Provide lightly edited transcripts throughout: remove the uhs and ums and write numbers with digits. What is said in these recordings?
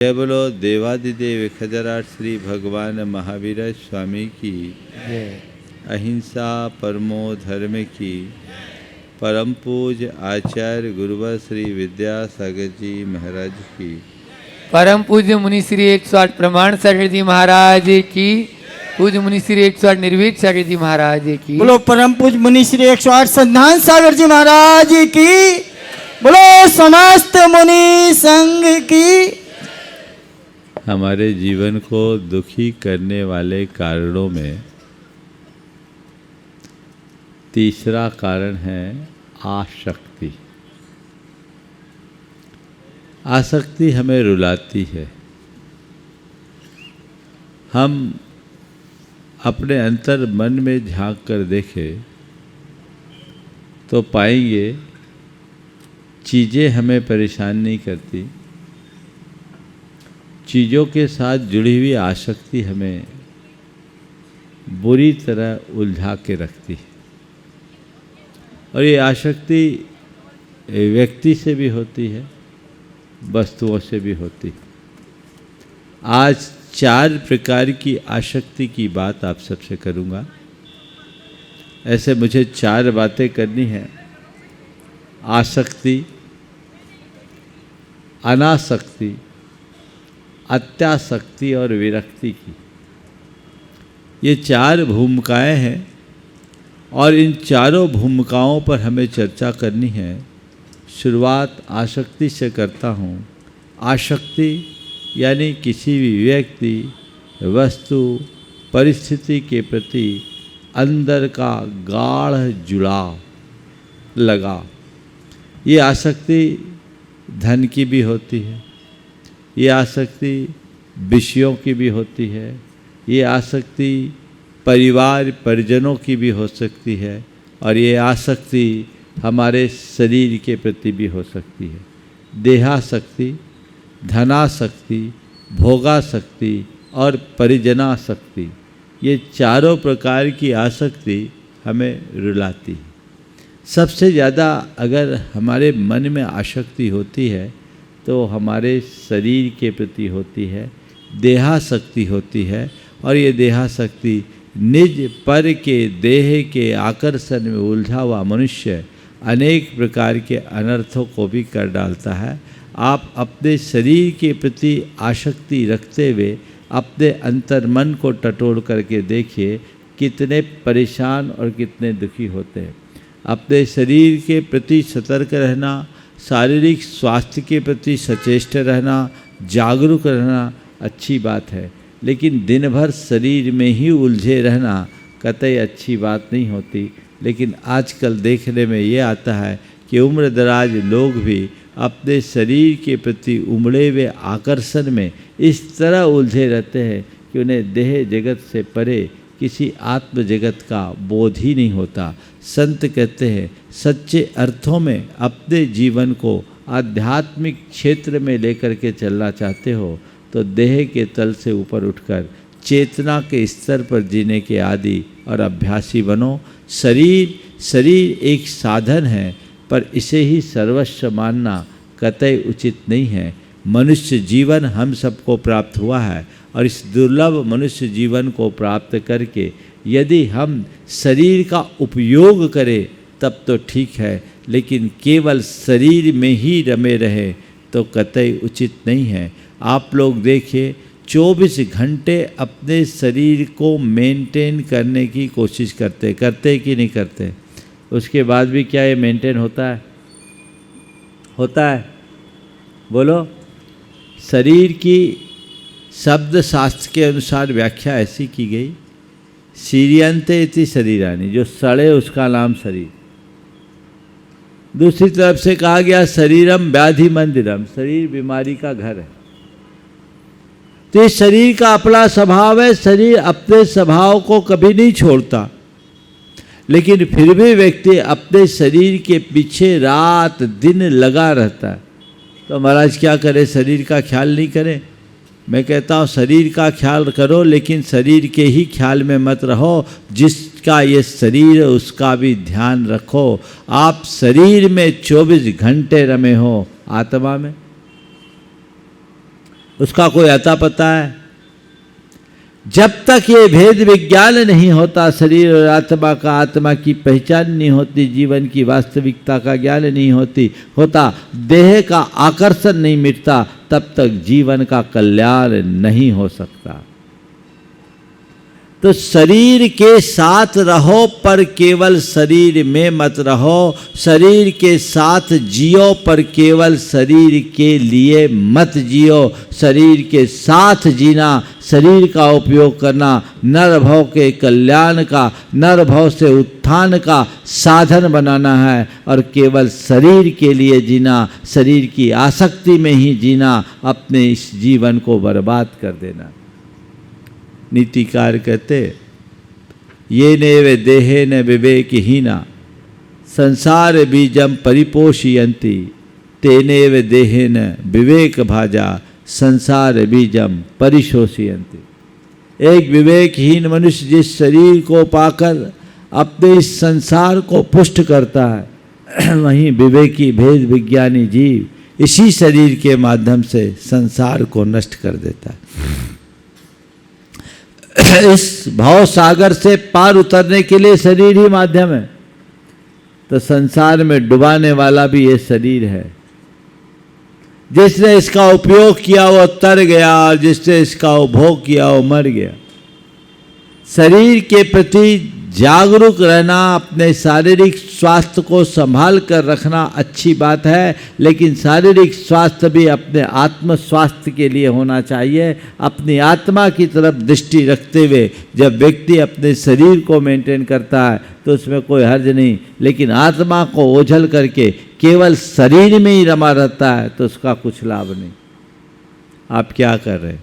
जय बोलो देवादिदेव खजराट श्री भगवान महावीर स्वामी की अहिंसा परमो धर्म की। परम पूज्य आचार्य गुरुवर श्री विद्यासागर जी महाराज की। परम पूज्य मुनि श्री 108 प्रमाण सागर जी महाराज की। पूज्य मुनि श्री 108 निर्भीक सागर जी महाराज की। बोलो परम पूज्य मुनि श्री 108 संधान सागर जी महाराज की। बोलो समस्त मुनि संघ की। हमारे जीवन को दुखी करने वाले कारणों में तीसरा कारण है आसक्ति। आसक्ति हमें रुलाती है। हम अपने अंतर मन में झांक कर देखें तो पाएंगे चीज़ें हमें परेशान नहीं करती, चीज़ों के साथ जुड़ी हुई आसक्ति हमें बुरी तरह उलझा के रखती है। और ये आसक्ति व्यक्ति से भी होती है, वस्तुओं से भी होती है। आज 4 प्रकार की आसक्ति की बात आप सबसे करूँगा। ऐसे मुझे 4 बातें करनी है। आसक्ति, अनासक्ति, अत्यासक्ति और विरक्ति की। ये 4 भूमिकाएं हैं और इन चारों भूमिकाओं पर हमें चर्चा करनी है। शुरुआत आसक्ति से करता हूँ। आसक्ति यानी किसी भी व्यक्ति, वस्तु, परिस्थिति के प्रति अंदर का गाढ़ जुड़ाव, लगाव। ये आसक्ति धन की भी होती है, ये आसक्ति विषयों की भी होती है, ये आसक्ति परिवार परिजनों की भी हो सकती है, और ये आसक्ति हमारे शरीर के प्रति भी हो सकती है। देहासक्ति, धनासक्ति, भोगासक्ति और परिजनासक्ति, ये चारों प्रकार की आसक्ति हमें रुलाती है। सबसे ज़्यादा अगर हमारे मन में आसक्ति होती है तो हमारे शरीर के प्रति होती है, देहासक्ति होती है। और ये देहासक्ति निज पर के देह के आकर्षण में उलझा हुआ मनुष्य अनेक प्रकार के अनर्थों को भी कर डालता है। आप अपने शरीर के प्रति आसक्ति रखते हुए अपने अंतर्मन को टटोल करके देखिए कितने परेशान और कितने दुखी होते हैं। अपने शरीर के प्रति सतर्क रहना, शारीरिक स्वास्थ्य के प्रति सचेष्ट रहना, जागरूक रहना अच्छी बात है, लेकिन दिन भर शरीर में ही उलझे रहना कतई अच्छी बात नहीं होती। लेकिन आजकल देखने में ये आता है कि उम्र दराज लोग भी अपने शरीर के प्रति उमड़े हुए आकर्षण में इस तरह उलझे रहते हैं कि उन्हें देह जगत से परे किसी आत्म जगत का बोध ही नहीं होता। संत कहते हैं सच्चे अर्थों में अपने जीवन को आध्यात्मिक क्षेत्र में लेकर के चलना चाहते हो तो देह के तल से ऊपर उठकर चेतना के स्तर पर जीने के आदी और अभ्यासी बनो। शरीर एक साधन है, पर इसे ही सर्वस्व मानना कतई उचित नहीं है। मनुष्य जीवन हम सबको प्राप्त हुआ है और इस दुर्लभ मनुष्य जीवन को प्राप्त करके यदि हम शरीर का उपयोग करें तब तो ठीक है, लेकिन केवल शरीर में ही रमे रहे तो कतई उचित नहीं है। आप लोग देखिए 24 घंटे अपने शरीर को मेंटेन करने की कोशिश करते कि नहीं करते? उसके बाद भी क्या ये मेंटेन होता है? होता है? बोलो। शरीर की शब्द शास्त्र के अनुसार व्याख्या ऐसी की गई, सीरियंते इति शरीरानी, जो सड़े उसका नाम शरीर। दूसरी तरफ से कहा गया शरीरम व्याधि मंदिरम, शरीर बीमारी का घर है। तो इस शरीर का अपना स्वभाव है, शरीर अपने स्वभाव को कभी नहीं छोड़ता, लेकिन फिर भी व्यक्ति अपने शरीर के पीछे रात दिन लगा रहता है। तो महाराज क्या करे? शरीर का ख्याल नहीं करे? मैं कहता हूँ शरीर का ख्याल करो, लेकिन शरीर के ही ख्याल में मत रहो। जिसका ये शरीर है उसका भी ध्यान रखो। आप शरीर में 24 घंटे रमे हो, आत्मा में उसका कोई अता पता है? जब तक ये भेद विज्ञान नहीं होता, शरीर और आत्मा का, आत्मा की पहचान नहीं होती, जीवन की वास्तविकता का ज्ञान नहीं होता, देह का आकर्षण नहीं मिटता, तब तक जीवन का कल्याण नहीं हो सकता। तो शरीर के साथ रहो पर केवल शरीर में मत रहो, शरीर के साथ जियो पर केवल शरीर के लिए मत जियो। शरीर के साथ जीना, शरीर का उपयोग करना, नर भव के कल्याण का, नर भव से उत्थान का साधन बनाना है, और केवल शरीर के लिए जीना, शरीर की आसक्ति में ही जीना, अपने इस जीवन को बर्बाद कर देना। नीतिकार कहते, ये नेव देहेन विवेकहीना संसार बीजम परिपोषयन्ति, तेनेव देहेन विवेक भाजा संसार बीजम परिशोषयन्ति। एक विवेकहीन मनुष्य जिस शरीर को पाकर अपने इस संसार को पुष्ट करता है, वहीं विवेकी भेद विज्ञानी जीव इसी शरीर के माध्यम से संसार को नष्ट कर देता है। इस भाव सागर से पार उतरने के लिए शरीर ही माध्यम है, तो संसार में डुबाने वाला भी ये शरीर है। जिसने इसका उपयोग किया वो तर गया, और जिसने इसका उपभोग किया वो मर गया। शरीर के प्रति जागरूक रहना, अपने शारीरिक स्वास्थ्य को संभाल कर रखना अच्छी बात है, लेकिन शारीरिक स्वास्थ्य भी अपने आत्म स्वास्थ्य के लिए होना चाहिए। अपनी आत्मा की तरफ दृष्टि रखते हुए जब व्यक्ति अपने शरीर को मेंटेन करता है तो उसमें कोई हर्ज नहीं, लेकिन आत्मा को ओझल करके केवल शरीर में ही रमा रहता है तो उसका कुछ लाभ नहीं। आप क्या कर रहे हैं?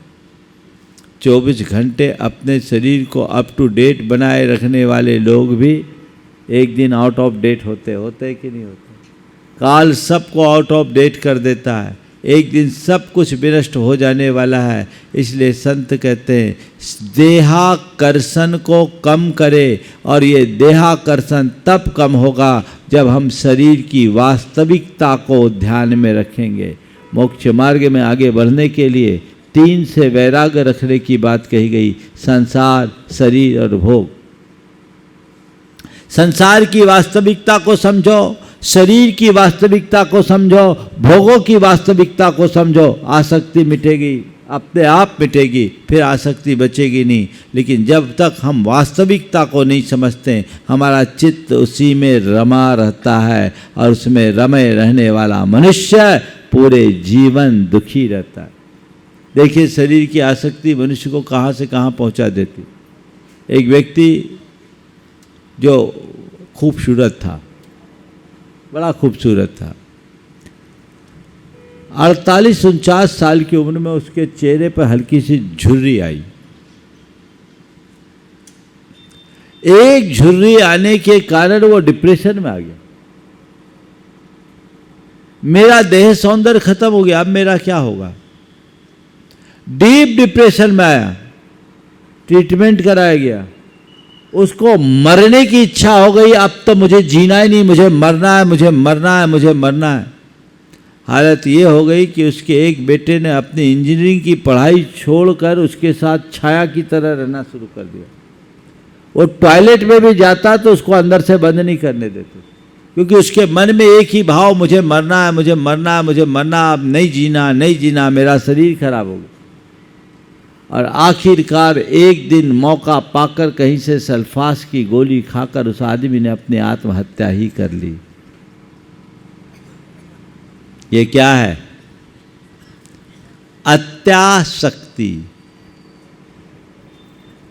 24 घंटे अपने शरीर को अप टू डेट बनाए रखने वाले लोग भी एक दिन आउट ऑफ डेट होते कि नहीं होते? काल सबको आउट ऑफ डेट कर देता है, एक दिन सब कुछ विनष्ट हो जाने वाला है। इसलिए संत कहते हैं देहाकर्षण को कम करे, और ये देहाकर्षण तब कम होगा जब हम शरीर की वास्तविकता को ध्यान में रखेंगे। मोक्ष मार्ग में आगे बढ़ने के लिए 3 से वैराग्य रखने की बात कही गई, संसार, शरीर और भोग। संसार की वास्तविकता को समझो, शरीर की वास्तविकता को समझो, भोगों की वास्तविकता को समझो, आसक्ति मिटेगी, अपने आप मिटेगी, फिर आसक्ति बचेगी नहीं। लेकिन जब तक हम वास्तविकता को नहीं समझते, हमारा चित्त उसी में रमा रहता है, और उसमें रमे रहने वाला मनुष्य पूरे जीवन दुखी रहता है। देखिए, शरीर की आसक्ति मनुष्य को कहाँ से कहाँ पहुँचा देती। एक व्यक्ति जो खूबसूरत था, बड़ा खूबसूरत था, 48-49 साल की उम्र में उसके चेहरे पर हल्की सी झुर्री आई। एक झुर्री आने के कारण वो डिप्रेशन में आ गया। मेरा देह सौंदर्य खत्म हो गया, अब मेरा क्या होगा? डीप डिप्रेशन में आया, ट्रीटमेंट कराया गया, उसको मरने की इच्छा हो गई। अब तो मुझे जीना ही नहीं, मुझे मरना है, मुझे मरना है, मुझे मरना है। हालत ये हो गई कि उसके एक बेटे ने अपनी इंजीनियरिंग की पढ़ाई छोड़कर उसके साथ छाया की तरह रहना शुरू कर दिया। वो टॉयलेट में भी जाता तो उसको अंदर से बंद नहीं करने देते, क्योंकि उसके मन में एक ही भाव, मुझे मरना है, मुझे मरना है, मुझे मरना, अब नहीं जीना, नहीं जीना, मेरा शरीर खराब हो गया। और आखिरकार एक दिन मौका पाकर कहीं से सल्फास की गोली खाकर उस आदमी ने अपनी आत्महत्या ही कर ली। ये क्या है? अत्यासक्ति।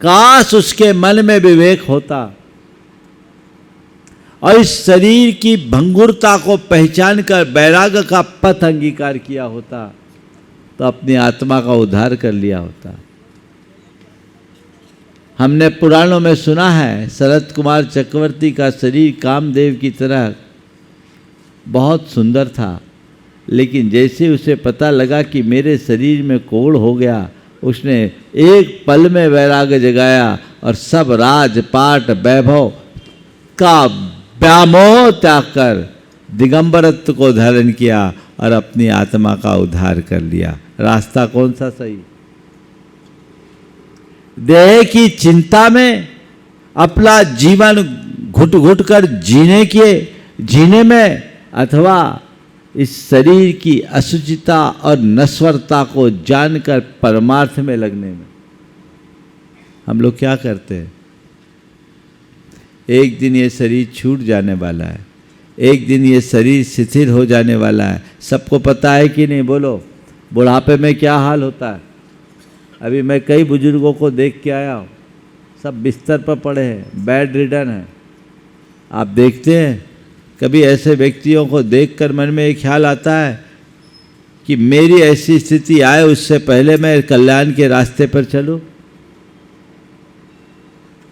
काश उसके मन में विवेक होता और इस शरीर की भंगुरता को पहचान कर वैराग्य का पथ अंगीकार किया होता तो अपनी आत्मा का उद्धार कर लिया होता। हमने पुराणों में सुना है शरद कुमार चक्रवर्ती का शरीर कामदेव की तरह बहुत सुंदर था, लेकिन जैसे उसे पता लगा कि मेरे शरीर में कोढ़ हो गया, उसने एक पल में वैराग्य जगाया और सब राजपाट वैभव का व्यामोह त्याग कर दिगंबरत्व को धारण किया और अपनी आत्मा का उद्धार कर लिया। रास्ता कौन सा सही? देह की चिंता में अपना जीवन घुट घुट कर जीने में, अथवा इस शरीर की अशुचिता और नश्वरता को जानकर परमार्थ में लगने में। हम लोग क्या करते हैं? एक दिन ये शरीर छूट जाने वाला है, एक दिन ये शरीर शिथिल हो जाने वाला है। सबको पता है कि नहीं? बोलो, बुढ़ापे में क्या हाल होता है? अभी मैं कई बुजुर्गों को देख के आया हूँ, सब बिस्तर पर पड़े हैं, बेड रिडन है। आप देखते हैं कभी ऐसे व्यक्तियों को देखकर मन में एक ख्याल आता है कि मेरी ऐसी स्थिति आए उससे पहले मैं कल्याण के रास्ते पर चलूं?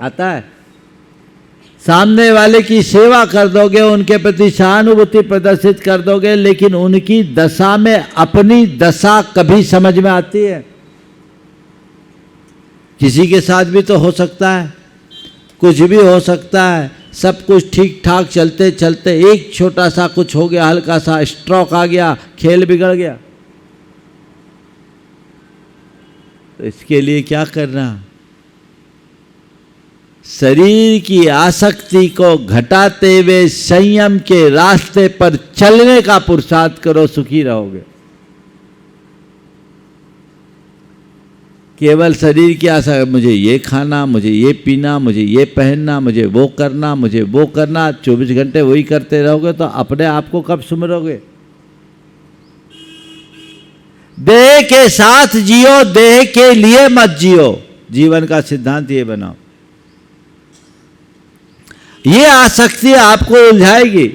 आता है? सामने वाले की सेवा कर दोगे, उनके प्रति सहानुभूति प्रदर्शित कर दोगे, लेकिन उनकी दशा में अपनी दशा कभी समझ में आती है? किसी के साथ भी तो हो सकता है, कुछ भी हो सकता है। सब कुछ ठीक ठाक चलते चलते एक छोटा सा कुछ हो गया, हल्का सा स्ट्रोक आ गया, खेल बिगड़ गया। तो इसके लिए क्या करना? शरीर की आसक्ति को घटाते हुए संयम के रास्ते पर चलने का पुरुषार्थ करो, सुखी रहोगे। केवल शरीर की आशा, मुझे ये खाना, मुझे ये पीना, मुझे ये पहनना, मुझे वो करना, मुझे वो करना, 24 घंटे वही करते रहोगे तो अपने आप को कब सुमरोगे? देह के साथ जियो, देह के लिए मत जियो। जीवन का सिद्धांत ये बनाओ। ये आसक्ति आपको उलझाएगी।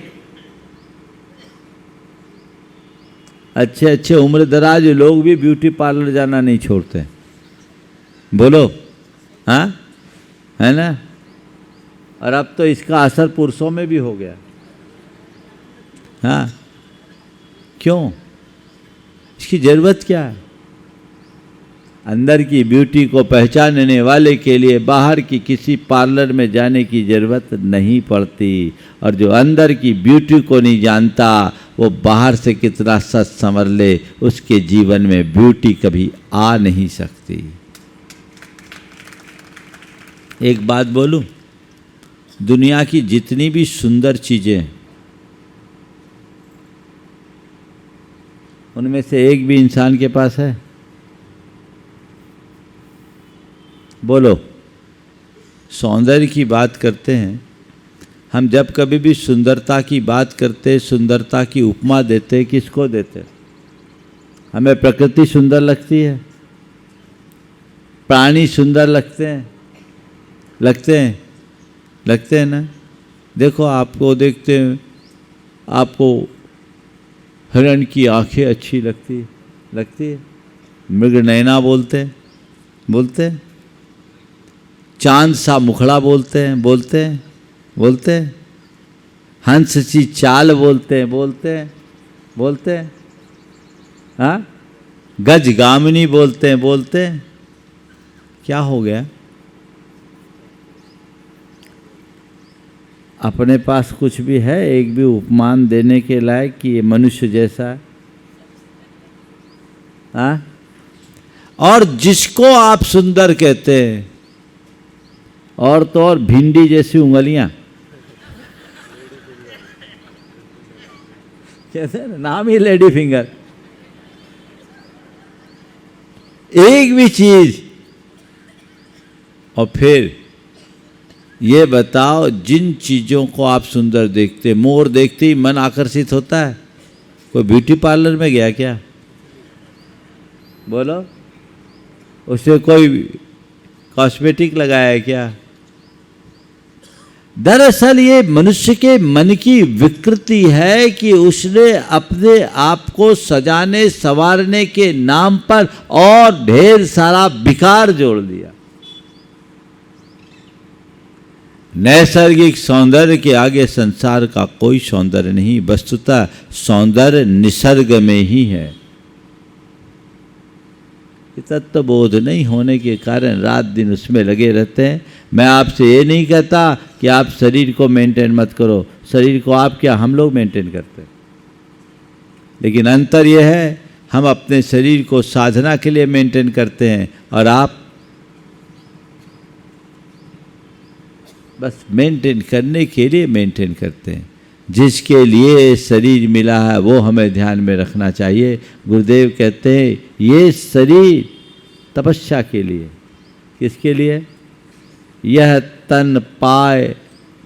अच्छे अच्छे उम्र दराज लोग भी ब्यूटी पार्लर जाना नहीं छोड़ते। बोलो, हाँ, है ना? और अब तो इसका असर पुरुषों में भी हो गया। हाँ, क्यों? इसकी जरूरत क्या है? अंदर की ब्यूटी को पहचानने वाले के लिए बाहर की किसी पार्लर में जाने की जरूरत नहीं पड़ती। और जो अंदर की ब्यूटी को नहीं जानता, वो बाहर से कितना सच संवर ले, उसके जीवन में ब्यूटी कभी आ नहीं सकती। एक बात बोलूं, दुनिया की जितनी भी सुंदर चीजें, उनमें से एक भी इंसान के पास है? बोलो। सौंदर्य की बात करते हैं हम, जब कभी भी सुंदरता की बात करते, सुंदरता की उपमा देते, किसको देते? हमें प्रकृति सुंदर लगती है, प्राणी सुंदर लगते हैं, लगते हैं ना? देखो, आपको देखते हैं, आपको हिरण की आंखें अच्छी लगती है, मृग नयना बोलते हैं, चांद सा मुखड़ा बोलते हैं, हंस सी चाल बोलते हैं, हाँ, गज गामिनी बोलते हैं। क्या हो गया? अपने पास कुछ भी है एक भी उपमान देने के लायक कि ये मनुष्य जैसा है? हाँ? और जिसको आप सुंदर कहते हैं, और तो और भिंडी जैसी उंगलियां, कहते हैं ना, नाम ही लेडी फिंगर। एक भी चीज। और फिर ये बताओ, जिन चीजों को आप सुंदर देखते, मोर देखते ही मन आकर्षित होता है, कोई ब्यूटी पार्लर में गया क्या? बोलो, उसे कोई कॉस्मेटिक लगाया है क्या? दरअसल ये मनुष्य के मन की विकृति है कि उसने अपने आप को सजाने संवारने के नाम पर और ढेर सारा विकार जोड़ दिया। नैसर्गिक सौंदर्य के आगे संसार का कोई सौंदर्य नहीं, वस्तुतः सौंदर्य निसर्ग में ही है। तत्वबोध नहीं होने के कारण रात दिन उसमें लगे रहते हैं। मैं आपसे ये नहीं कहता कि आप शरीर को मेंटेन मत करो, शरीर को आप क्या, हम लोग मेंटेन करते हैं। लेकिन अंतर यह है हम अपने शरीर को साधना के लिए मेंटेन करते हैं और आप बस मेंटेन करने के लिए मेंटेन करते हैं। जिसके लिए शरीर मिला है वो हमें ध्यान में रखना चाहिए। गुरुदेव कहते हैं ये शरीर तपस्या के लिए, किसके लिए? यह तन पाए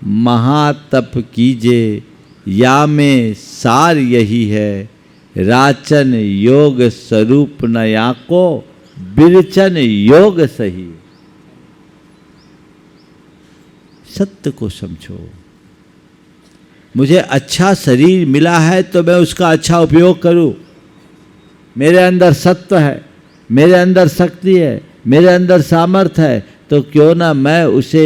महातप कीजे, या में सार यही है, राचन योग स्वरूप नया को, बिरचन योग सही। सत्य को समझो। मुझे अच्छा शरीर मिला है तो मैं उसका अच्छा उपयोग करूं। मेरे अंदर सत्व है, मेरे अंदर शक्ति है, मेरे अंदर सामर्थ्य है, तो क्यों ना मैं उसे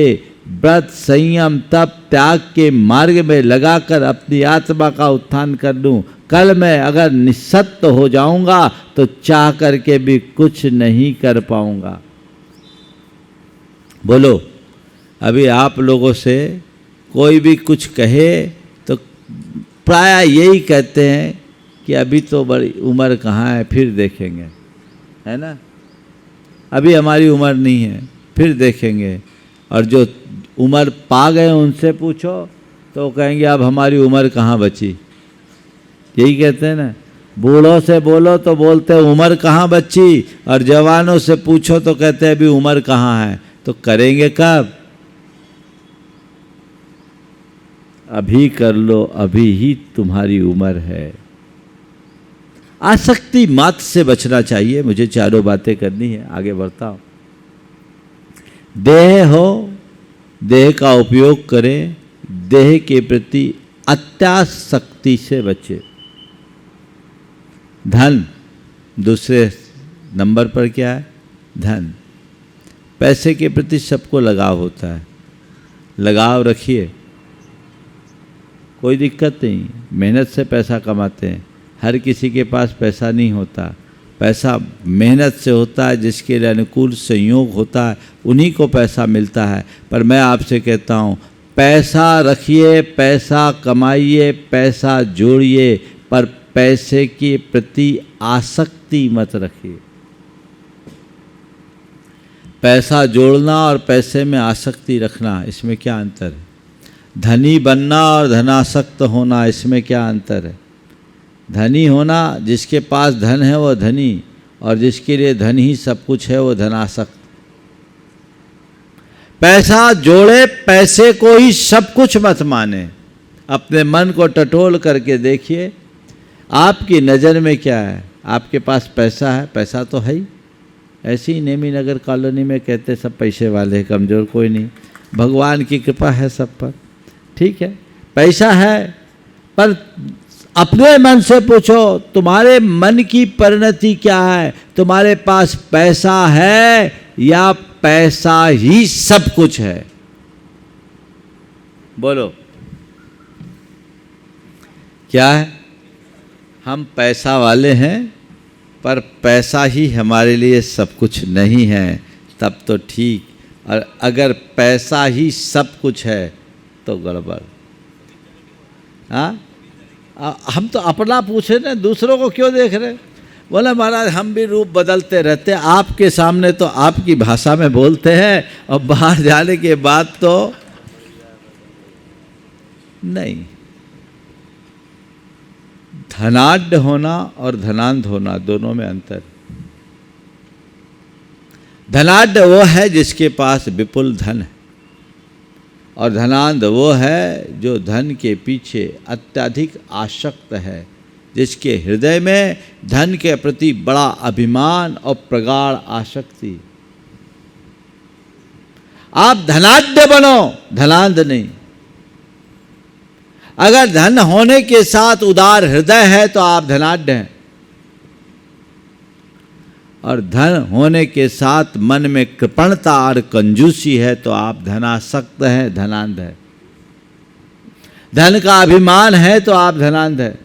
व्रत संयम तप त्याग के मार्ग में लगाकर अपनी आत्मा का उत्थान कर दूं। कल मैं अगर निस्सत्व हो जाऊंगा तो चाह करके भी कुछ नहीं कर पाऊंगा। बोलो, अभी आप लोगों से कोई भी कुछ कहे तो प्राय यही कहते हैं कि अभी तो बड़ी उम्र कहाँ है, फिर देखेंगे, है ना। अभी हमारी उम्र नहीं है, फिर देखेंगे। और जो उम्र पा गए उनसे पूछो तो कहेंगे अब हमारी उम्र कहाँ बची। यही कहते हैं ना। बूढ़ों से बोलो तो बोलते हैं उम्र कहाँ बची, और जवानों से पूछो तो कहते हैं अभी उम्र कहाँ है। तो करेंगे कब? अभी कर लो, अभी ही तुम्हारी उम्र है। आसक्ति मात्र से बचना चाहिए। मुझे चारों बातें करनी है, आगे बढ़ता हूं। देह हो, देह का उपयोग करें, देह के प्रति अत्यासक्ति से बचे। धन दूसरे नंबर पर क्या है? धन। पैसे के प्रति सबको लगाव होता है, लगाव रखिए, कोई दिक्कत नहीं। मेहनत से पैसा कमाते हैं, हर किसी के पास पैसा नहीं होता। पैसा मेहनत से होता है, जिसके लिए अनुकूल संयोग होता है उन्हीं को पैसा मिलता है। पर मैं आपसे कहता हूँ, पैसा रखिए, पैसा कमाइए, पैसा जोड़िए, पर पैसे के प्रति आसक्ति मत रखिए। पैसा जोड़ना और पैसे में आसक्ति रखना, इसमें क्या अंतर है? धनी बनना और धनासक्त होना, इसमें क्या अंतर है? धनी होना, जिसके पास धन है वो धनी, और जिसके लिए धन ही सब कुछ है वो धनासक्त। पैसा जोड़े, पैसे को ही सब कुछ मत माने। अपने मन को टटोल करके देखिए, आपकी नज़र में क्या है? आपके पास पैसा है, पैसा तो है ही। ऐसे ही नेमी नगर कॉलोनी में कहते सब पैसे वाले, कमज़ोर कोई नहीं। भगवान की कृपा है सब पर, ठीक है। पैसा है, पर अपने मन से पूछो, तुम्हारे मन की परिणति क्या है? तुम्हारे पास पैसा है या पैसा ही सब कुछ है? बोलो, क्या है? हम पैसा वाले हैं, पर पैसा ही हमारे लिए सब कुछ नहीं है, तब तो ठीक। और अगर पैसा ही सब कुछ है तो गड़बड़। हाँ, हम तो अपना पूछे ना, दूसरों को क्यों देख रहे? बोला महाराज हम भी रूप बदलते रहते, आपके सामने तो आपकी भाषा में बोलते हैं और बाहर जाने के बाद तो नहीं। धनाढ्य होना और धनांध होना, दोनों में अंतर। धनाढ्य वो है जिसके पास विपुल धन है, और धनांध वो है जो धन के पीछे अत्यधिक आसक्त है, जिसके हृदय में धन के प्रति बड़ा अभिमान और प्रगाढ़ आसक्ति। आप धनाढ्य बनो, धनांध नहीं। अगर धन होने के साथ उदार हृदय है तो आप धनाढ्य हैं, और धन होने के साथ मन में कृपणता और कंजूसी है तो आप धनासक्त हैं, धनांध है। धन का अभिमान है तो आप धनांध है।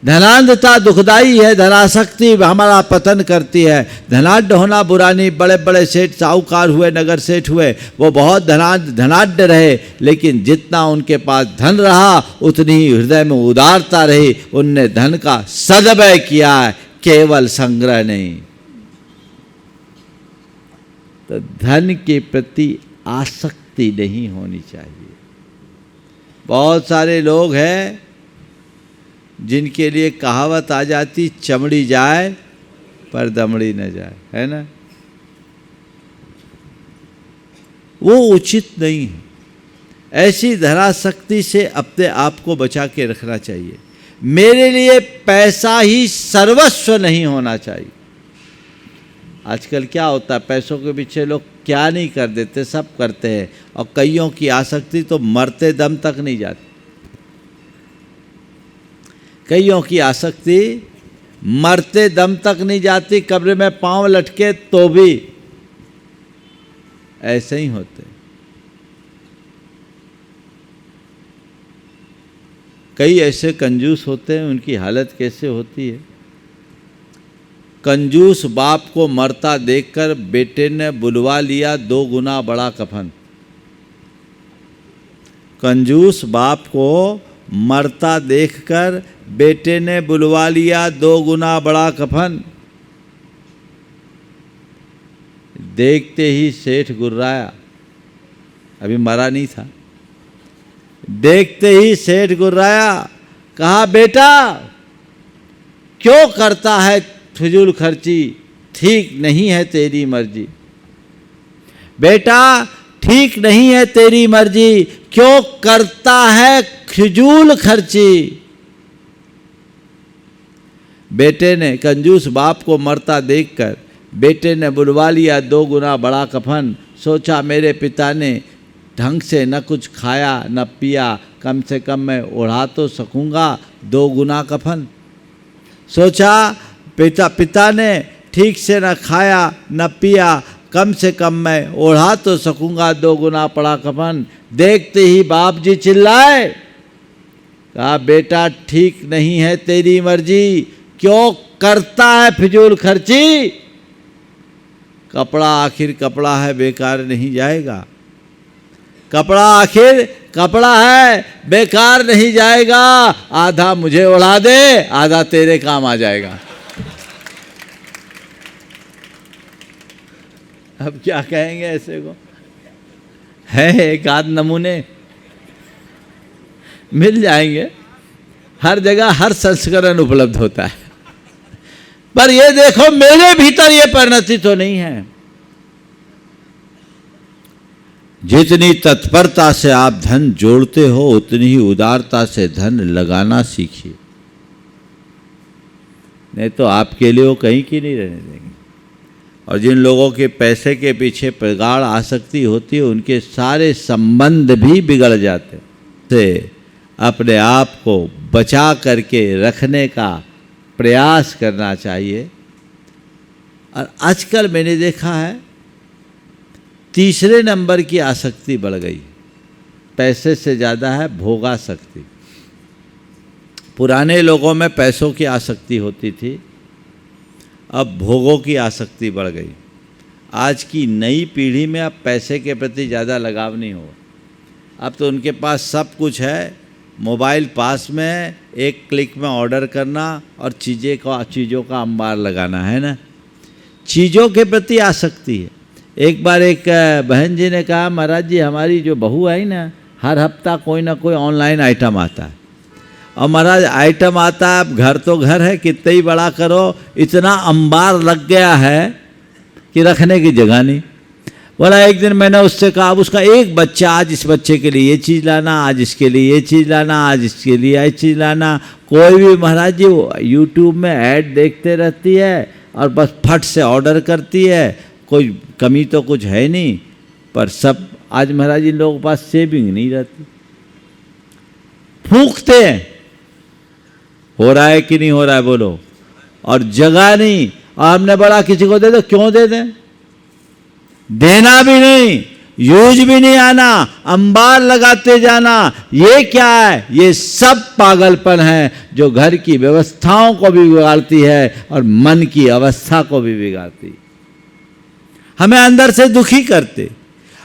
धनांधता दुखदाई है, धनासक्ति हमारा पतन करती है। धनाढ्य होना बुरा नहीं। बड़े बड़े सेठ साहूकार हुए, नगर सेठ हुए, वो बहुत धनाढ्य रहे, लेकिन जितना उनके पास धन रहा उतनी ही हृदय में उदारता रही। उनने धन का सदव्यय किया है। केवल संग्रह नहीं। तो धन के प्रति आसक्ति नहीं होनी चाहिए। बहुत सारे लोग हैं जिनके लिए कहावत आ जाती, चमड़ी जाए पर दमड़ी न जाए, है ना। वो उचित नहीं है। ऐसी धनासक्ति से अपने आप को बचा के रखना चाहिए। मेरे लिए पैसा ही सर्वस्व नहीं होना चाहिए। आजकल क्या होता है, पैसों के पीछे लोग क्या नहीं कर देते, सब करते हैं। और कईयों की आसक्ति तो मरते दम तक नहीं जाती। कईयों की आसक्ति मरते दम तक नहीं जाती, कब्र में पांव लटके तो भी ऐसे ही होते। कई ऐसे कंजूस होते हैं, उनकी हालत कैसे होती है। कंजूस बाप को मरता देखकर बेटे ने बुलवा लिया 2 गुना बड़ा कफन। कंजूस बाप को मरता देखकर बेटे ने बुलवा लिया 2 गुना बड़ा कफन। देखते ही सेठ गुर्राया, अभी मरा नहीं था। देखते ही सेठ गुर्राया, कहा बेटा क्यों करता है फिजूल खर्ची, ठीक नहीं है तेरी मर्जी। बेटा ठीक नहीं है तेरी मर्जी, क्यों करता है फिजूल खर्ची। बेटे ने, कंजूस बाप को मरता देखकर बेटे ने बुलवा लिया 2 गुना बड़ा कफन। सोचा मेरे पिता ने ढंग से न कुछ खाया न पिया, कम से कम मैं ओढ़ा तो सकूंगा 2 गुना कफन। सोचा पिता ने ठीक से न खाया न पिया, कम से कम मैं ओढ़ा तो सकूंगा 2 गुना बड़ा कफन। देखते ही बाप जी चिल्लाए, कहा बेटा ठीक नहीं है तेरी मर्जी, क्यों करता है फिजूल खर्ची। कपड़ा आखिर कपड़ा है, बेकार नहीं जाएगा। कपड़ा आखिर कपड़ा है, बेकार नहीं जाएगा। आधा मुझे उड़ा दे, आधा तेरे काम आ जाएगा। अब क्या कहेंगे ऐसे को। है एक आध नमूने मिल जाएंगे, हर जगह हर संस्करण उपलब्ध होता है। पर ये देखो मेरे भीतर ये परिणति तो नहीं है। जितनी तत्परता से आप धन जोड़ते हो, उतनी ही उदारता से धन लगाना सीखिए, नहीं तो आपके लिए वो कहीं की नहीं रहने देंगे। और जिन लोगों के पैसे के पीछे प्रगाढ़ आसक्ति होती है, उनके सारे संबंध भी बिगड़ जाते हैं। से अपने आप को बचा करके रखने का प्रयास करना चाहिए। और आजकल मैंने देखा है तीसरे नंबर की आसक्ति बढ़ गई, पैसे से ज़्यादा है भोगासक्ति। पुराने लोगों में पैसों की आसक्ति होती थी, अब भोगों की आसक्ति बढ़ गई। आज की नई पीढ़ी में अब पैसे के प्रति ज़्यादा लगाव नहीं हो। अब तो उनके पास सब कुछ है, मोबाइल पास में, एक क्लिक में ऑर्डर करना और चीज़ों का अंबार लगाना, है ना। चीज़ों के प्रति आसक्ति है। एक बार एक बहन जी ने कहा, महाराज जी हमारी जो बहू आई ना, हर हफ्ता कोई ना कोई ऑनलाइन आइटम आता है। और महाराज आइटम आता है, अब घर तो घर है, कितना ही बड़ा करो, इतना अंबार लग गया है कि रखने की जगह नहीं। बोला एक दिन मैंने उससे कहा, अब उसका एक बच्चा, आज इस बच्चे के लिए ये चीज़ लाना, आज इसके लिए ये चीज़ लाना, आज इसके लिए ये चीज़ लाना। कोई भी महाराज जी यूट्यूब में ऐड देखते रहती है और बस फट से ऑर्डर करती है। कोई कमी तो कुछ है नहीं, पर सब आज महाराज इन लोगों के पास सेविंग नहीं रहती, फूंकते हैं। हो रहा है कि नहीं हो रहा है बोलो। और जगह नहीं, और हमने बड़ा किसी को दे दो, क्यों दे दें, देना भी नहीं, यूज भी नहीं आना, अंबार लगाते जाना। ये क्या है, ये सब पागलपन है जो घर की व्यवस्थाओं को भी बिगाड़ती है और मन की अवस्था को भी बिगाड़ती है, हमें अंदर से दुखी करते।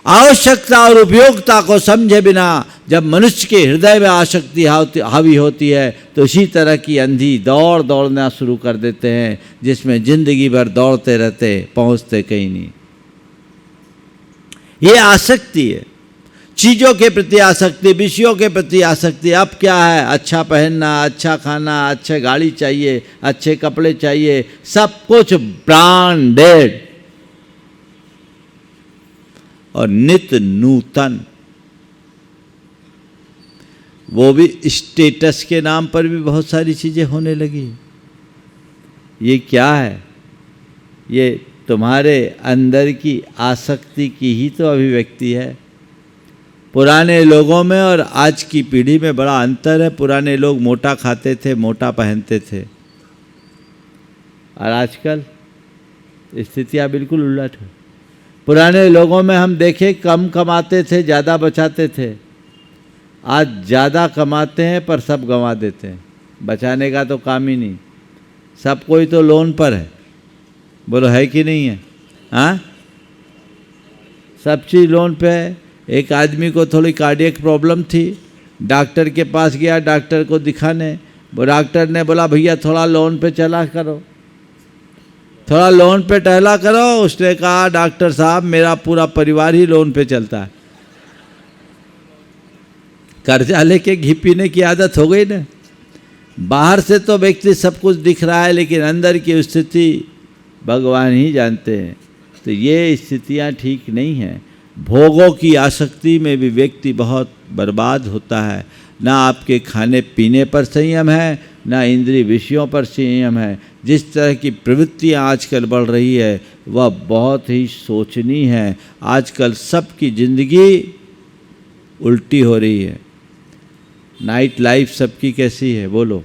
आवश्यकता और उपयोगिता को समझे बिना जब मनुष्य के हृदय में आसक्ति हावी होती है तो इसी तरह की अंधी दौड़ना शुरू कर देते हैं, जिसमें जिंदगी भर दौड़ते रहते, पहुंचते कहीं नहीं। ये आसक्ति है, चीज़ों के प्रति आसक्ति, विषयों के प्रति आसक्ति। अब क्या है, अच्छा पहनना, अच्छा खाना, अच्छे गाड़ी चाहिए, अच्छे कपड़े चाहिए, सब कुछ ब्रांडेड और नित्य नूतन, वो भी स्टेटस के नाम पर भी बहुत सारी चीज़ें होने लगी। ये क्या है? ये तुम्हारे अंदर की आसक्ति की ही तो अभिव्यक्ति है। पुराने लोगों में और आज की पीढ़ी में बड़ा अंतर है। पुराने लोग मोटा खाते थे, मोटा पहनते थे, और आजकल स्थितियाँ बिल्कुल उलट है। पुराने लोगों में हम देखें कम कमाते थे, ज़्यादा बचाते थे। आज ज़्यादा कमाते हैं पर सब गंवा देते हैं, बचाने का तो काम ही नहीं। सब कोई तो लोन पर है, बोलो है कि नहीं है? हाँ, सब चीज़ लोन पे है। एक आदमी को थोड़ी कार्डियक प्रॉब्लम थी, डॉक्टर के पास गया, डॉक्टर को दिखाने, वो डॉक्टर ने बोला भैया थोड़ा लोन पे चला करो, थोड़ा लोन पे टहला करो। उसने कहा डॉक्टर साहब मेरा पूरा परिवार ही लोन पे चलता है। कर्जा लेके घी पीने की आदत हो गई ना। बाहर से तो व्यक्ति सब कुछ दिख रहा है, लेकिन अंदर की स्थिति भगवान ही जानते हैं। तो ये स्थितियाँ ठीक नहीं हैं। भोगों की आसक्ति में भी व्यक्ति बहुत बर्बाद होता है। ना आपके खाने पीने पर संयम है, ना इंद्रिय विषयों पर संयम है। जिस तरह की प्रवृत्तियाँ आजकल बढ़ रही है वह बहुत ही सोचनीय है। आजकल सबकी ज़िंदगी उल्टी हो रही है। नाइट लाइफ सबकी कैसी है बोलो?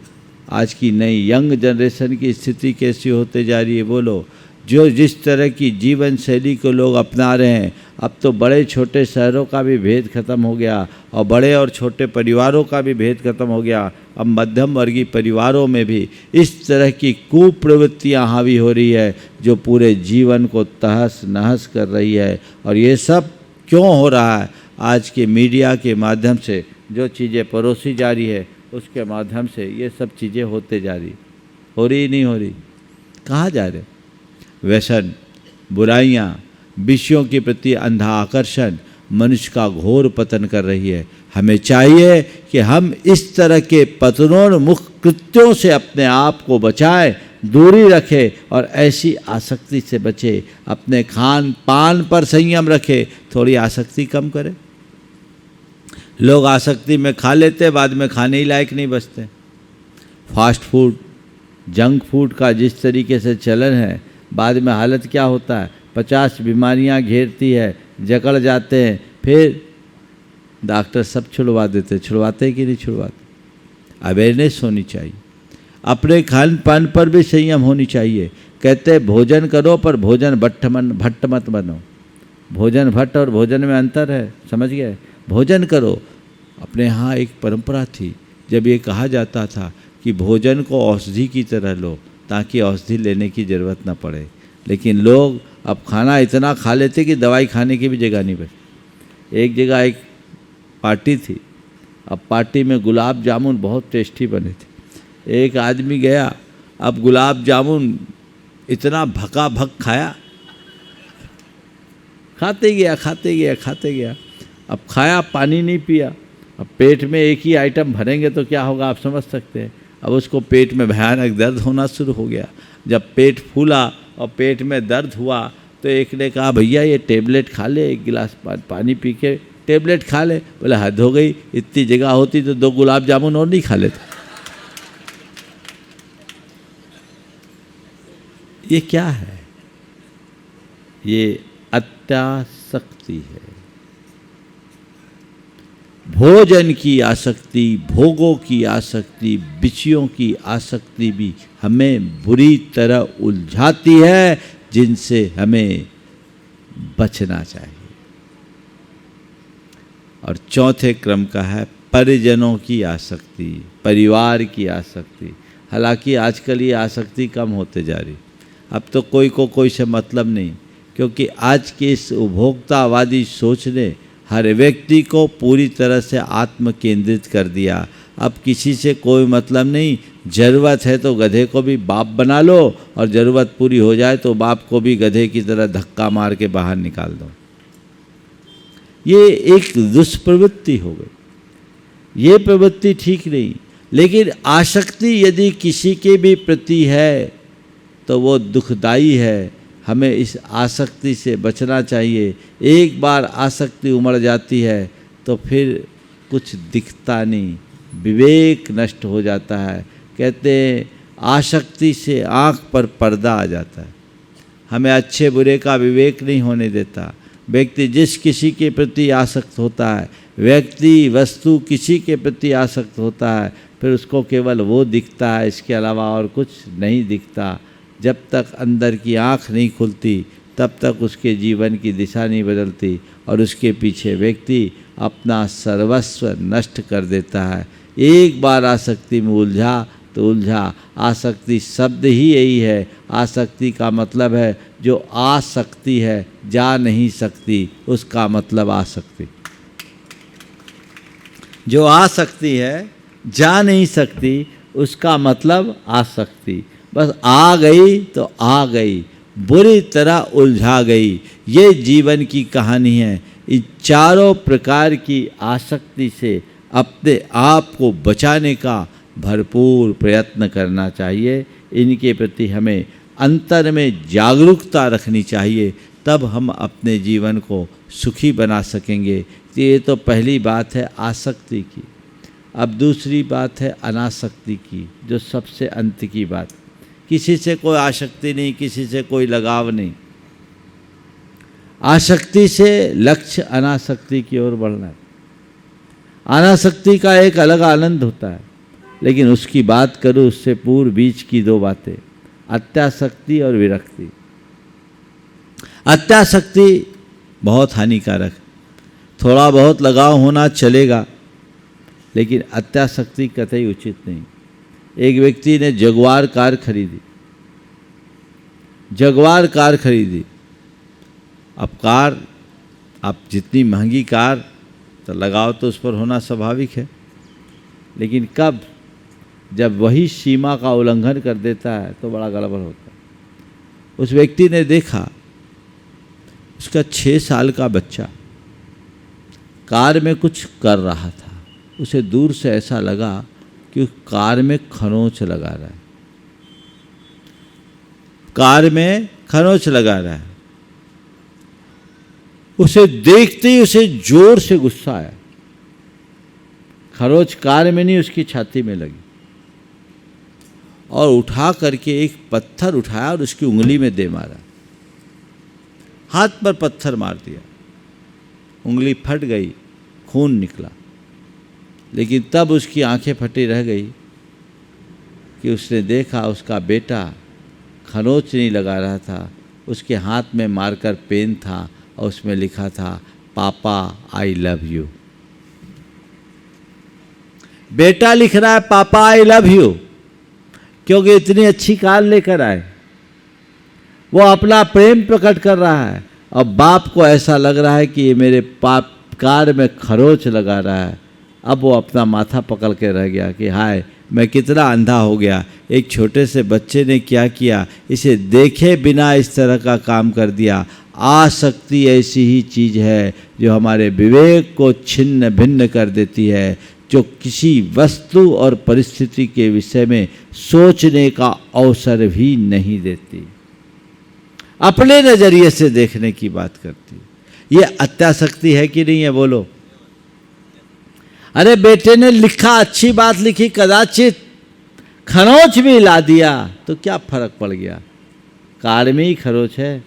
आज की नई यंग जनरेशन की स्थिति कैसी होते जा रही है बोलो? जो जिस तरह की जीवन शैली को लोग अपना रहे हैं, अब तो बड़े छोटे शहरों का भी भेद खत्म हो गया और बड़े और छोटे परिवारों का भी भेद खत्म हो गया। अब मध्यम वर्गीय परिवारों में भी इस तरह की कुप्रवृत्तियां हावी हो रही है जो पूरे जीवन को तहस नहस कर रही है। और ये सब क्यों हो रहा है? आज के मीडिया के माध्यम से जो चीज़ें परोसी जा रही है उसके माध्यम से ये सब चीज़ें होते जा रही। हो रही नहीं हो रही? कहाँ जा रहे? व्यसन, बुराइयाँ, विषयों के प्रति अंधा आकर्षण मनुष्य का घोर पतन कर रही है। हमें चाहिए कि हम इस तरह के पतनोन्मुख कृत्यों से अपने आप को बचाएं, दूरी रखें और ऐसी आसक्ति से बचें। अपने खान पान पर संयम रखें, थोड़ी आसक्ति कम करें। लोग आसक्ति में खा लेते, बाद में खाने ही लायक नहीं बचते। फास्ट फूड, जंक फूड का जिस तरीके से चलन है, बाद में हालत क्या होता है? 50 बीमारियां घेरती है, जकड़ जाते हैं, फिर डॉक्टर सब छुड़वा देते। छुड़वाते कि नहीं छुड़वाते? अवेयरनेस होनी चाहिए। अपने खान पान पर भी संयम होनी चाहिए। कहते हैं भोजन करो पर भोजन भट्ट मत बनो। भोजन भट्ट और भोजन में अंतर है, समझ गए? भोजन करो। अपने यहाँ एक परंपरा थी, जब ये कहा जाता था कि भोजन को औषधि की तरह लो ताकि औषधि लेने की ज़रूरत ना पड़े। लेकिन लोग अब खाना इतना खा लेते कि दवाई खाने की भी जगह नहीं बची। एक जगह एक पार्टी थी, अब पार्टी में गुलाब जामुन बहुत टेस्टी बने थे। एक आदमी गया, अब गुलाब जामुन इतना भका भक खाया, खाते गया। अब खाया, पानी नहीं पिया। अब पेट में एक ही आइटम भरेंगे तो क्या होगा आप समझ सकते हैं। अब उसको पेट में भयानक दर्द होना शुरू हो गया। जब पेट फूला और पेट में दर्द हुआ तो एक ने कहा भैया ये टेबलेट खा ले, एक गिलास पानी पी के टेबलेट खा ले। बोले हद हो गई, इतनी जगह होती तो 2 गुलाब जामुन और नहीं खा लेते। ये क्या है? ये अत्यासक्ति है। भोजन की आसक्ति, भोगों की आसक्ति, विषयों की आसक्ति भी हमें बुरी तरह उलझाती है, जिनसे हमें बचना चाहिए। और चौथे क्रम का है परिजनों की आसक्ति, परिवार की आसक्ति। हालांकि आजकल ये आसक्ति कम होते जा रही। अब तो कोई को कोई से मतलब नहीं। क्योंकि आज की इस उपभोक्तावादी सोच ने हर व्यक्ति को पूरी तरह से आत्म केंद्रित कर दिया। अब किसी से कोई मतलब नहीं, ज़रूरत है तो गधे को भी बाप बना लो और ज़रूरत पूरी हो जाए तो बाप को भी गधे की तरह धक्का मार के बाहर निकाल दो। ये एक दुष्प्रवृत्ति हो गई। ये प्रवृत्ति ठीक नहीं, लेकिन आसक्ति यदि किसी के भी प्रति है तो वो दुखदाई है। हमें इस आसक्ति से बचना चाहिए। एक बार आसक्ति उमड़ जाती है तो फिर कुछ दिखता नहीं, विवेक नष्ट हो जाता है। कहते हैं आसक्ति से आँख पर पर्दा आ जाता है। हमें अच्छे बुरे का विवेक नहीं होने देता। व्यक्ति जिस किसी के प्रति आसक्त होता है, व्यक्ति वस्तु किसी के प्रति आसक्त होता है, फिर उसको केवल वो दिखता है, इसके अलावा और कुछ नहीं दिखता। जब तक अंदर की आँख नहीं खुलती तब तक उसके जीवन की दिशा नहीं बदलती और उसके पीछे व्यक्ति अपना सर्वस्व नष्ट कर देता है। एक बार आसक्ति में उलझा तो उलझा। आसक्ति शब्द ही यही है। आसक्ति का मतलब है जो आ सकती है जा नहीं सकती, उसका मतलब आसक्ति। जो आ सकती है जा नहीं सकती, उसका मतलब आसक्ति। बस आ गई तो आ गई, बुरी तरह उलझा गई। ये जीवन की कहानी है। इन चारों प्रकार की आसक्ति से अपने आप को बचाने का भरपूर प्रयत्न करना चाहिए। इनके प्रति हमें अंतर में जागरूकता रखनी चाहिए, तब हम अपने जीवन को सुखी बना सकेंगे। तो ये तो पहली बात है आसक्ति की। अब दूसरी बात है अनासक्ति की, जो सबसे अंत की बात। किसी से कोई आसक्ति नहीं, किसी से कोई लगाव नहीं। आसक्ति से लक्ष्य अनासक्ति की ओर बढ़ना है। अनासक्ति का एक अलग आनंद होता है, लेकिन उसकी बात करूँ उससे पूर्व बीच की दो बातें, अत्यासक्ति और विरक्ति। अत्यासक्ति बहुत हानिकारक। थोड़ा बहुत लगाव होना चलेगा, लेकिन अत्यासक्ति कतई उचित नहीं। एक व्यक्ति ने जगुआर कार खरीदी। जगुआर कार खरीदी। अब कार, आप जितनी महंगी कार तो लगाव तो उस पर होना स्वाभाविक है, लेकिन कब जब वही सीमा का उल्लंघन कर देता है तो बड़ा गड़बड़ होता है। उस व्यक्ति ने देखा उसका 6 साल का बच्चा कार में कुछ कर रहा था। उसे दूर से ऐसा लगा कि कार में खरोंच लगा रहा है। कार में खरोंच लगा रहा है। उसे देखते ही उसे जोर से गुस्सा आया। खरोंच कार में नहीं, उसकी छाती में लगी और उठा करके एक पत्थर उठाया और उसकी उंगली में दे मारा। हाथ पर पत्थर मार दिया, उंगली फट गई, खून निकला। लेकिन तब उसकी आंखें फटी रह गई कि उसने देखा उसका बेटा खरोंच नहीं लगा रहा था, उसके हाथ में मार्कर पेन था और उसमें लिखा था पापा आई लव यू। बेटा लिख रहा है पापा आई लव यू, क्योंकि इतनी अच्छी कार लेकर आए। वो अपना प्रेम प्रकट कर रहा है और बाप को ऐसा लग रहा है कि ये मेरे पाप कार में खरोंच लगा रहा है। अब वो अपना माथा पकड़ के रह गया कि हाय मैं कितना अंधा हो गया। एक छोटे से बच्चे ने क्या किया, इसे देखे बिना इस तरह का काम कर दिया। आसक्ति ऐसी ही चीज़ है जो हमारे विवेक को छिन्न भिन्न कर देती है, जो किसी वस्तु और परिस्थिति के विषय में सोचने का अवसर भी नहीं देती, अपने नज़रिए से देखने की बात करती। ये अत्यासक्ति है कि नहीं है, बोलो। अरे बेटे ने लिखा, अच्छी बात लिखी, कदाचित खरोंच भी ला दिया तो क्या फर्क पड़ गया। कार में ही खरोंच है,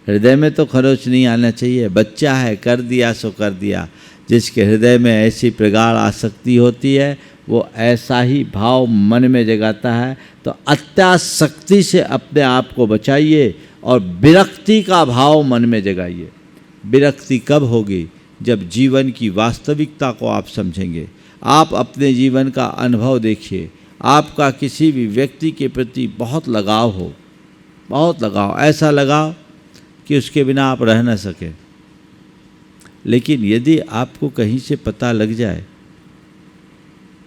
हृदय में तो खरोंच नहीं आना चाहिए। बच्चा है, कर दिया सो कर दिया। जिसके हृदय में ऐसी प्रगाढ़ आसक्ति होती है वो ऐसा ही भाव मन में जगाता है। तो अत्यासक्ति से अपने आप को बचाइए और विरक्ति का भाव मन में जगाइए। विरक्ति कब होगी? जब जीवन की वास्तविकता को आप समझेंगे। आप अपने जीवन का अनुभव देखिए। आपका किसी भी व्यक्ति के प्रति बहुत लगाव हो, बहुत लगाव, ऐसा लगाव कि उसके बिना आप रह न सकें। लेकिन यदि आपको कहीं से पता लग जाए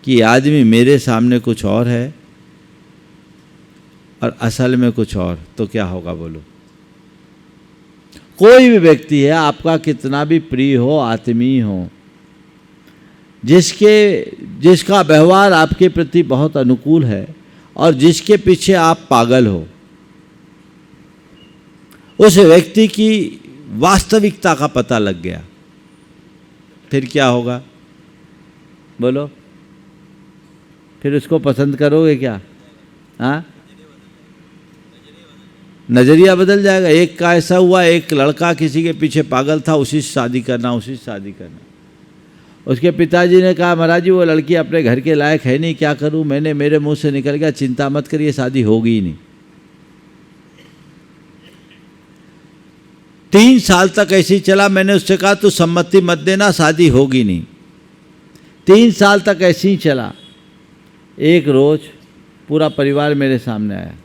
कि आदमी मेरे सामने कुछ और है और असल में कुछ और, तो क्या होगा बोलो? कोई भी व्यक्ति है, आपका कितना भी प्रिय हो, आत्मीय हो, जिसका व्यवहार आपके प्रति बहुत अनुकूल है और जिसके पीछे आप पागल हो, उस व्यक्ति की वास्तविकता का पता लग गया, फिर क्या होगा बोलो? फिर उसको पसंद करोगे क्या? हाँ, नजरिया बदल जाएगा। एक का ऐसा हुआ, एक लड़का किसी के पीछे पागल था, उसी से शादी करना, उसी से शादी करना। उसके पिताजी ने कहा, महाराज जी वो लड़की अपने घर के लायक है नहीं, क्या करूं? मेरे मुंह से निकल गया, चिंता मत करिए, शादी होगी ही नहीं। 3 साल तक ऐसे ही चला। मैंने उससे कहा तू सम्मति मत देना, शादी होगी नहीं। 3 साल तक ऐसे ही चला। एक रोज पूरा परिवार मेरे सामने आया।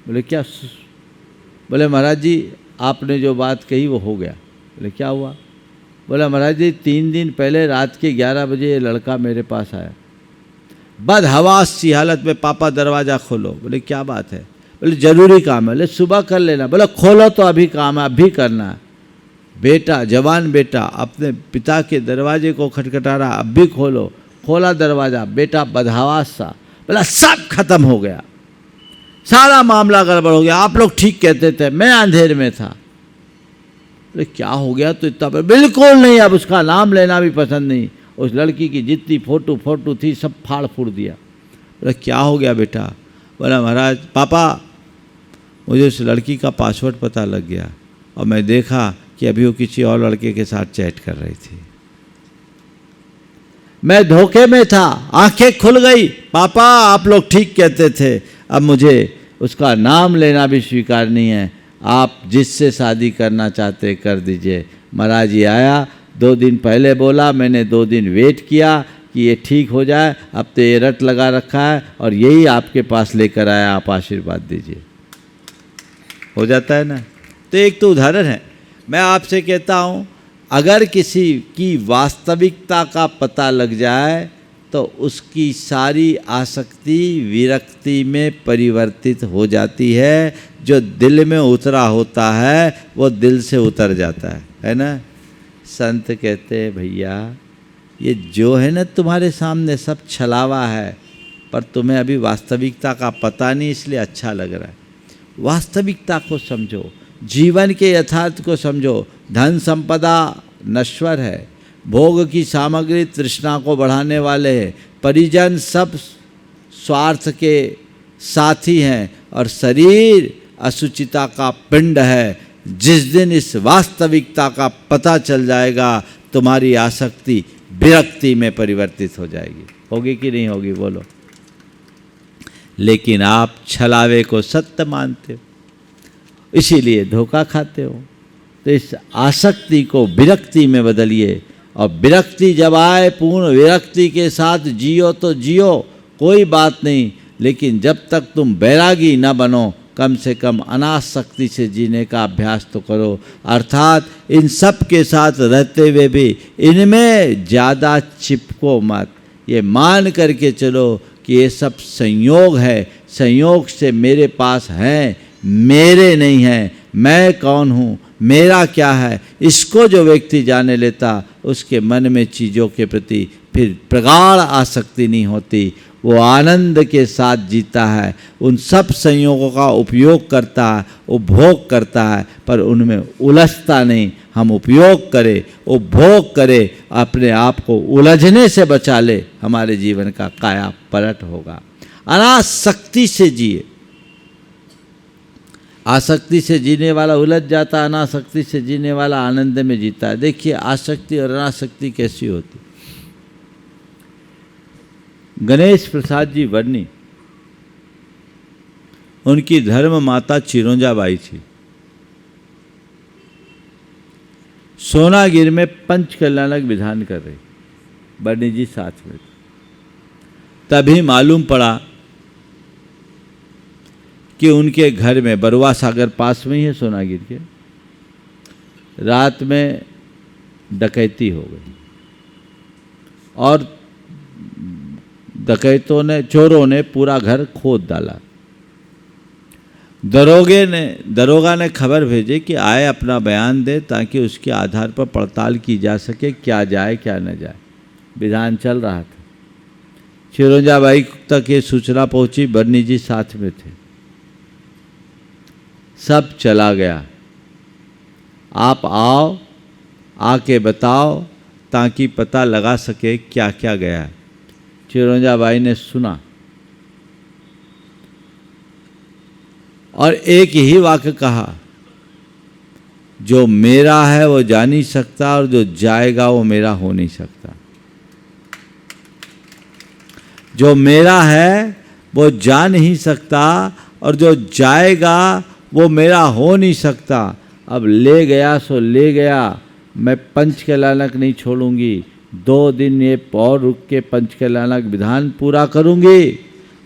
बोले क्या? बोले महाराज जी आपने जो बात कही वो हो गया। बोले क्या हुआ? बोला महाराज जी 3 दिन पहले रात के 11 बजे ये लड़का मेरे पास आया, बदहवास सी हालत में, पापा दरवाज़ा खोलो। बोले क्या बात है? बोले जरूरी काम है। बोले सुबह कर लेना। बोले खोलो तो अभी काम है, अभी करना है। बेटा, जवान बेटा अपने पिता के दरवाजे को खटखटा रहा, अब भी खोलो। खोला दरवाज़ा, बेटा बदहवास सा। बोला सब खत्म हो गया, सारा मामला गड़बड़ हो गया, आप लोग ठीक कहते थे, मैं अंधेर में था। बोले क्या हो गया? तो इतना बिल्कुल नहीं, अब उसका नाम लेना भी पसंद नहीं। उस लड़की की जितनी फोटो थी सब फाड़ फूड़ दिया। बोले क्या हो गया बेटा? बोला महाराज पापा मुझे उस लड़की का पासवर्ड पता लग गया और मैं देखा कि अभी वो किसी और लड़के के साथ चैट कर रही थी। मैं धोखे में था, आंखें खुल गई। पापा आप लोग ठीक कहते थे, अब मुझे उसका नाम लेना भी स्वीकार नहीं है, आप जिससे शादी करना चाहते कर दीजिए। महाराज जी आया, 2 दिन पहले बोला, मैंने 2 दिन वेट किया कि ये ठीक हो जाए, अब तो ये रट लगा रखा है और यही आपके पास लेकर आया, आप आशीर्वाद दीजिए। हो जाता है ना? तो एक तो उदाहरण है। मैं आपसे कहता हूँ अगर किसी की वास्तविकता का पता लग जाए तो उसकी सारी आसक्ति विरक्ति में परिवर्तित हो जाती है। जो दिल में उतरा होता है वो दिल से उतर जाता है ना? संत कहते हैं भैया ये जो है ना तुम्हारे सामने सब छलावा है, पर तुम्हें अभी वास्तविकता का पता नहीं, इसलिए अच्छा लग रहा है। वास्तविकता को समझो, जीवन के यथार्थ को समझो। धन संपदा नश्वर है, भोग की सामग्री तृष्णा को बढ़ाने वाले हैं, परिजन सब स्वार्थ के साथी हैं और शरीर असुचिता का पिंड है। जिस दिन इस वास्तविकता का पता चल जाएगा तुम्हारी आसक्ति विरक्ति में परिवर्तित हो जाएगी। होगी कि नहीं होगी बोलो? लेकिन आप छलावे को सत्य मानते हो, इसीलिए धोखा खाते हो। तो इस आसक्ति को विरक्ति में बदलिए और विरक्ति जब आए पूर्ण विरक्ति के साथ जियो तो जियो, कोई बात नहीं, लेकिन जब तक तुम बैरागी न बनो कम से कम अनासक्ति से जीने का अभ्यास तो करो। अर्थात इन सब के साथ रहते हुए भी इनमें ज़्यादा चिपको मत। ये मान करके चलो कि ये सब संयोग है, संयोग से मेरे पास हैं, मेरे नहीं हैं। मैं कौन हूँ, मेरा क्या है, इसको जो व्यक्ति जाने लेता उसके मन में चीज़ों के प्रति फिर प्रगाढ़ आसक्ति नहीं होती। वो आनंद के साथ जीता है, उन सब संयोगों का उपयोग करता है, उपभोग करता है, पर उनमें उलझता नहीं। हम उपयोग करें, उपभोग करें, अपने आप को उलझने से बचा ले, हमारे जीवन का काया पलट होगा। अनासक्ति से जिए। आसक्ति से जीने वाला उलझ जाता है, अनासक्ति से जीने वाला आनंद में जीता है। देखिए आसक्ति और अनासक्ति कैसी होती। गणेश प्रसाद जी वर्णी, उनकी धर्म माता चिरोंजाबाई थी। सोनागिर में पंच कल्याणक विधान कर रही, वर्णी जी साथ में। तभी मालूम पड़ा कि उनके घर में, बरुआ सागर पास में ही है सोनागिर के, रात में डकैती हो गई और चोरों ने पूरा घर खोद डाला। दरोगा ने खबर भेजी कि आए अपना बयान दे ताकि उसके आधार पर पड़ताल की जा सके, क्या जाए क्या न जाए। विधान चल रहा था। चिरंजाबाई तक ये सूचना पहुंची, बरनी जी साथ में थे। सब चला गया। आप आओ, आके बताओ ताकि पता लगा सके क्या क्या गया। चिरंजाबाई ने सुना और एक ही वाक्य कहा, जो मेरा है वो जा नहीं सकता और जो जाएगा वो मेरा हो नहीं सकता। जो मेरा है वो जा नहीं सकता और जो जाएगा वो मेरा हो नहीं सकता। अब ले गया सो ले गया, मैं पंच के लानक नहीं छोड़ूंगी। 2 दिन ये और रुक के पंच के लानक विधान पूरा करूंगी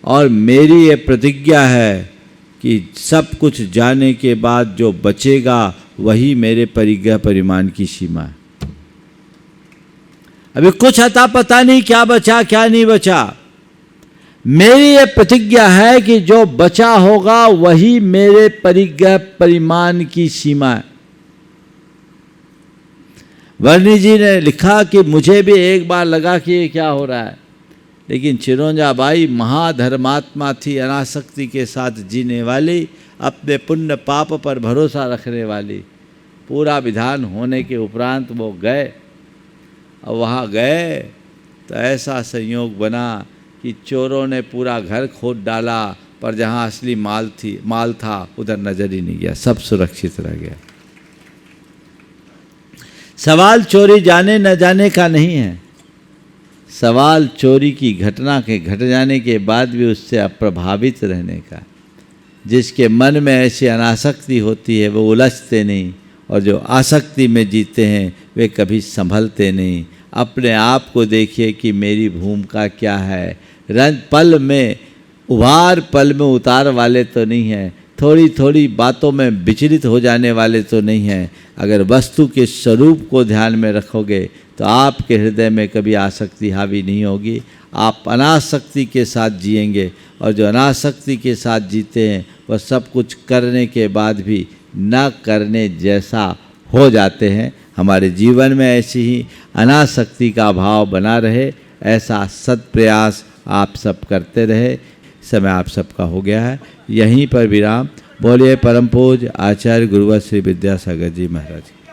और मेरी ये प्रतिज्ञा है कि सब कुछ जाने के बाद जो बचेगा वही मेरे परिज्ञा परिमाण की सीमा है। अभी कुछ अता पता नहीं क्या बचा क्या नहीं बचा। मेरी ये प्रतिज्ञा है कि जो बचा होगा वही मेरे परिज्ञा परिमाण की सीमा है। वर्णी जी ने लिखा कि मुझे भी एक बार लगा कि ये क्या हो रहा है, लेकिन चिरंजाबाई महाधर्मात्मा थी, अनासक्ति के साथ जीने वाली, अपने पुण्य पाप पर भरोसा रखने वाली। पूरा विधान होने के उपरांत वो गए और वहाँ गए तो ऐसा संयोग बना कि चोरों ने पूरा घर खोद डाला, पर जहाँ असली माल था उधर नजर ही नहीं गया, सब सुरक्षित रह गया। सवाल चोरी जाने न जाने का नहीं है, सवाल चोरी की घटना के घट जाने के बाद भी उससे अप्रभावित रहने का। जिसके मन में ऐसी अनासक्ति होती है वो उलझते नहीं, और जो आसक्ति में जीते हैं वे कभी संभलते नहीं। अपने आप को देखिए कि मेरी भूमिका क्या है। रंग पल में उभार पल में उतार वाले तो नहीं हैं, थोड़ी थोड़ी बातों में विचलित हो जाने वाले तो नहीं हैं। अगर वस्तु के स्वरूप को ध्यान में रखोगे तो आपके हृदय में कभी आसक्ति हावी नहीं होगी। आप अनासक्ति के साथ जिएंगे, और जो अनासक्ति के साथ जीते हैं वह सब कुछ करने के बाद भी न करने जैसा हो जाते हैं। हमारे जीवन में ऐसी ही अनासक्ति का भाव बना रहे, ऐसा सत्प्रयास आप सब करते रहे। समय आप सबका हो गया है, यहीं पर विराम। बोलिए परम पूज्य आचार्य गुरुवर श्री विद्यासागर जी महाराज।